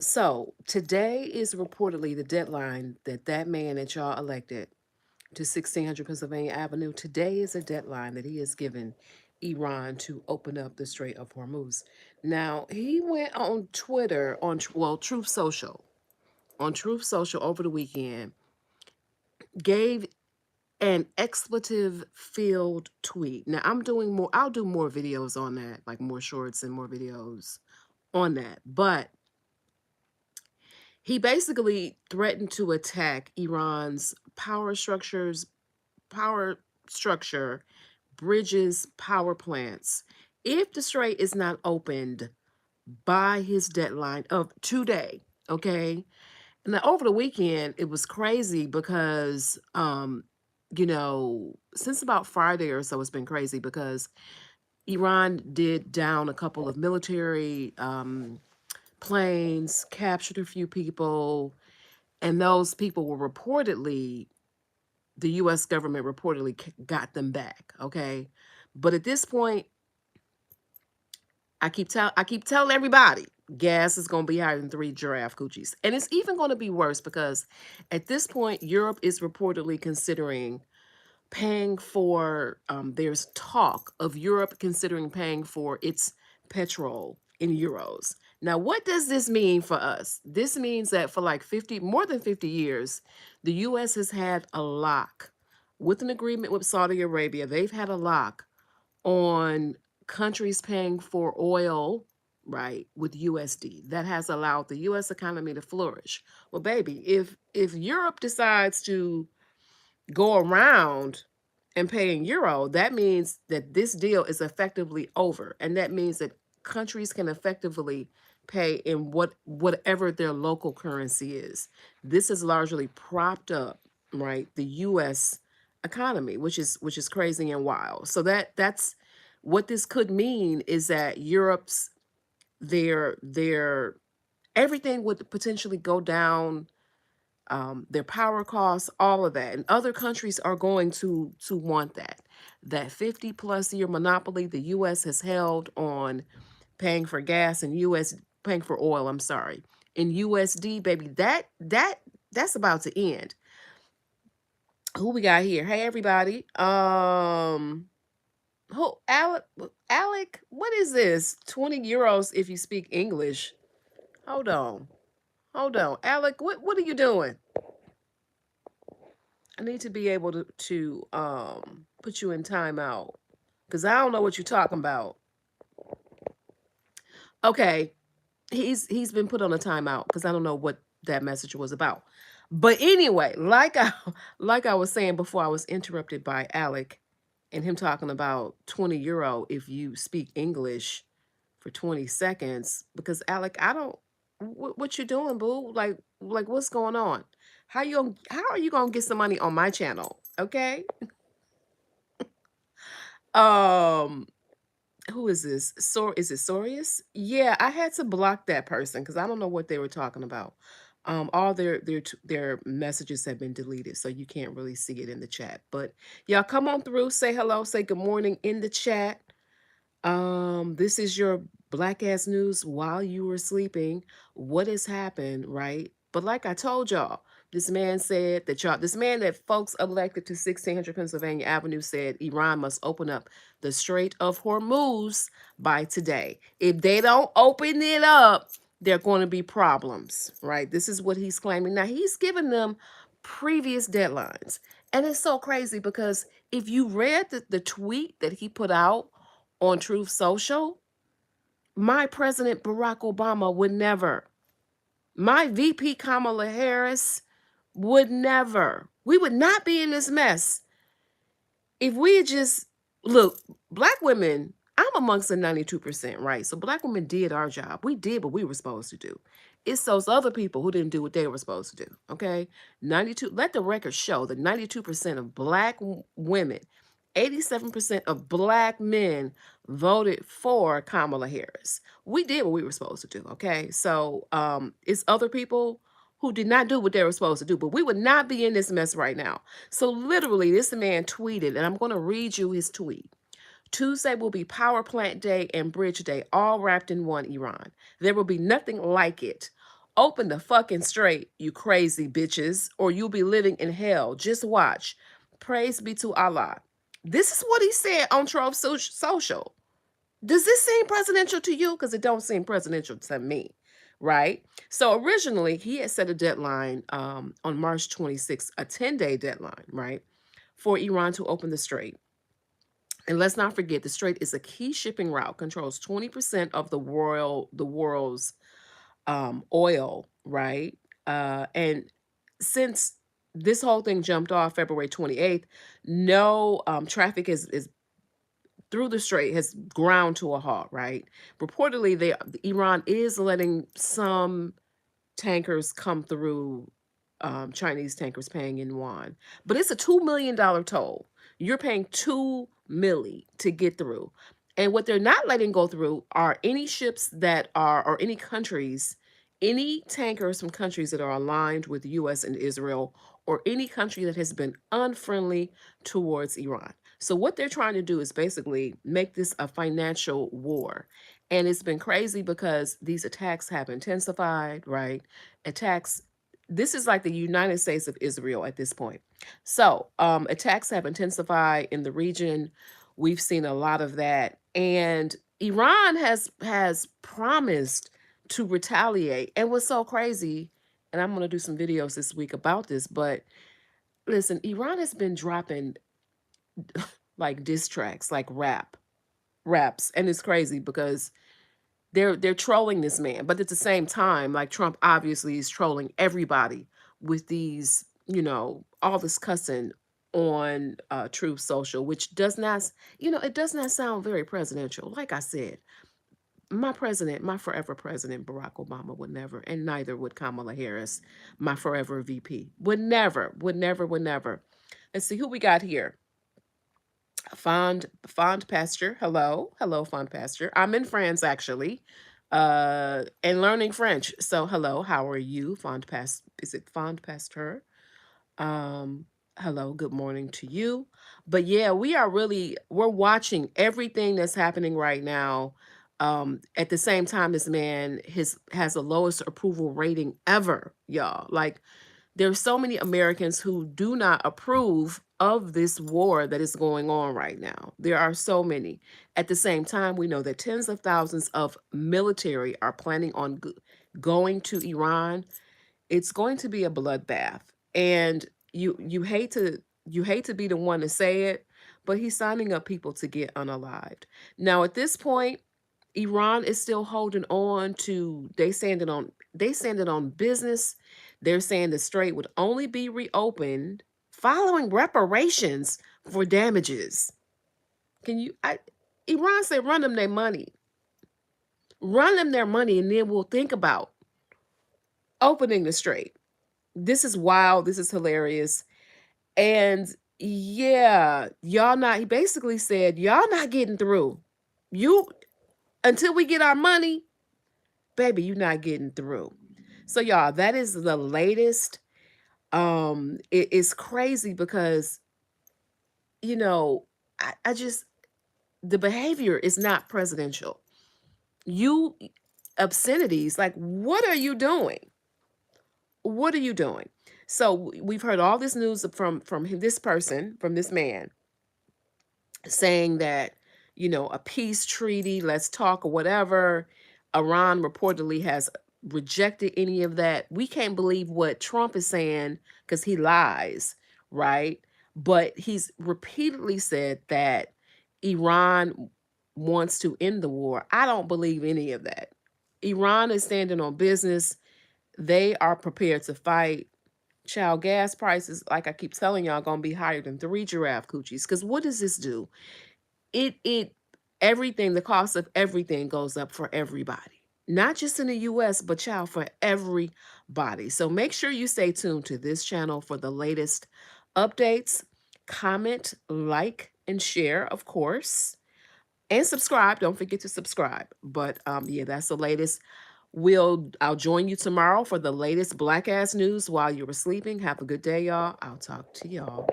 So today is reportedly the deadline that man that y'all elected to 1600 Pennsylvania Avenue. Today is a deadline that he has given Iran to open up the Strait of Hormuz. Now he went on Twitter Truth Social over the weekend, gave an expletive filled tweet. Now I'm doing more. I'll do more videos on that, like more shorts and more videos on that, but he basically threatened to attack Iran's power structure, bridges, power plants if the strait is not opened by his deadline of today. Okay. And then over the weekend, it was crazy because, since about Friday or so, it's been crazy because Iran did down a couple of military planes, captured a few people, and those people were reportedly, the US government reportedly got them back, okay? But at this point, I keep telling everybody gas is going to be higher than 3 giraffe coochies. And it's even going to be worse because at this point Europe is reportedly considering paying for, there's talk of Europe considering paying for its petrol in euros. Now, what does this mean for us? This means that for like more than 50 years, the US has had a lock with an agreement with Saudi Arabia. They've had a lock on countries paying for oil, right, with USD. That has allowed the US economy to flourish. Well, baby, if Europe decides to go around and pay in euro, that means that this deal is effectively over. And that means that countries can effectively pay in whatever their local currency is. This has largely propped up, right, the US economy, which is crazy and wild. So that's what this could mean is that Europe's their everything would potentially go down, their power costs, all of that. And other countries are going to want that. That 50 plus year monopoly the US has held on paying for gas and paying for oil, I'm sorry. In USD, baby, that's about to end. Who we got here? Hey everybody. Who Alec, what is this? 20 euros if you speak English. Hold on. Hold on. Alec, what are you doing? I need to be able to put you in timeout because I don't know what you're talking about. Okay, he's been put on a timeout because I don't know what that message was about. But anyway, like I was saying before, I was interrupted by Alec and him talking about 20 euro if you speak English for 20 seconds. Because Alec, I don't what you doing, boo? Like what's going on? How are you gonna get some money on my channel? Okay. Um, who is this? Is it Sorius? Yeah, I had to block that person because I don't know what they were talking about. All their messages have been deleted, so you can't really see it in the chat. But y'all come on through, say hello, say good morning in the chat. This is your black ass news while you were sleeping. What has happened, right? But like I told y'all, this man said that this man that folks elected to 1600 Pennsylvania Avenue said Iran must open up the Strait of Hormuz by today. If they don't open it up, there are going to be problems, right? This is what he's claiming. Now, he's given them previous deadlines. And it's so crazy because if you read the tweet that he put out on Truth Social, my President Barack Obama would never. My VP Kamala Harris would never. We would not be in this mess if we had just look, black women, I'm amongst the 92%, right? So black women did our job. We did what we were supposed to do. It's those other people who didn't do what they were supposed to do. Okay. 92, let the record show that 92% of black women, 87% of black men voted for Kamala Harris. We did what we were supposed to do. Okay. So it's other people who did not do what they were supposed to do, but we would not be in this mess right now. So literally, this man tweeted, and I'm going to read you his tweet. Tuesday will be Power Plant Day and Bridge Day, all wrapped in one, Iran. There will be nothing like it. Open the fucking strait, you crazy bitches, or you'll be living in hell. Just watch. Praise be to Allah. This is what he said on Trove Social. Does this seem presidential to you? Because it don't seem presidential to me, right? So originally, he had set a deadline on March 26th, a 10-day deadline, right, for Iran to open the strait. And let's not forget, the strait is a key shipping route, controls 20% of the world's oil, right? And since this whole thing jumped off February 28th, no traffic is through the strait has ground to a halt, right? Reportedly, Iran is letting some tankers come through, Chinese tankers paying in yuan, but it's a $2 million toll. You're paying 2 milli to get through. And what they're not letting go through are any ships that are, or any countries, any tankers from countries that are aligned with the US and Israel, or any country that has been unfriendly towards Iran. So what they're trying to do is basically make this a financial war. And it's been crazy because these attacks have intensified, right? Attacks, this is like the United States of Israel at this point. So attacks have intensified in the region. We've seen a lot of that. And Iran has promised to retaliate. And what's so crazy, and I'm going to do some videos this week about this, but listen, Iran has been dropping like diss tracks, like raps, and it's crazy because they're trolling this man, but at the same time, like Trump obviously is trolling everybody with these, all this cussing on Truth Social, which does not, it does not sound very presidential. Like I said, my president, my forever president, Barack Obama would never, and neither would Kamala Harris, my forever VP. Would never, would never, would never. Let's see who we got here. Fond Pasture. Hello, Fond Pasture. I'm in France actually, and learning French. So hello, how are you, Fond Past? Is it Fond Pasteur? Um, Hello, good morning to you. But yeah, we're watching everything that's happening right now. At the same time, this man has the lowest approval rating ever, y'all. Like there's so many Americans who do not approve of this war that is going on right now. There are so many. At the same time, we know that tens of thousands of military are planning on going to Iran. It's going to be a bloodbath. And you hate to be the one to say it, but he's signing up people to get unalived. Now at this point, Iran is still holding on to they standing on business. They're saying the strait would only be reopened following reparations for damages. Can you Iran said run them their money. Run them their money and then we'll think about opening the strait. This is wild, this is hilarious. And yeah, y'all not he basically said y'all not getting through. You until we get our money, baby, you're not getting through. So y'all, that is the latest. It is crazy because, you know, I just the behavior is not presidential. You obscenities, like what are you doing? What are you doing? So we've heard all this news this person, from this man, saying that, a peace treaty, let's talk or whatever. Iran reportedly has rejected any of that. We can't believe what Trump is saying because he lies, right? But he's repeatedly said that Iran wants to end the war. I don't believe any of that. Iran is standing on business. They are prepared to fight. Child, gas prices, like I keep telling y'all, gonna be higher than 3 giraffe coochies. Because what does this do? It everything, the cost of everything goes up for everybody. Not just in the US, but child, for everybody. So make sure you stay tuned to this channel for the latest updates. Comment, like, and share, of course. And subscribe. Don't forget to subscribe. But yeah, that's the latest. I'll join you tomorrow for the latest black ass news while you were sleeping. Have a good day, y'all. I'll talk to y'all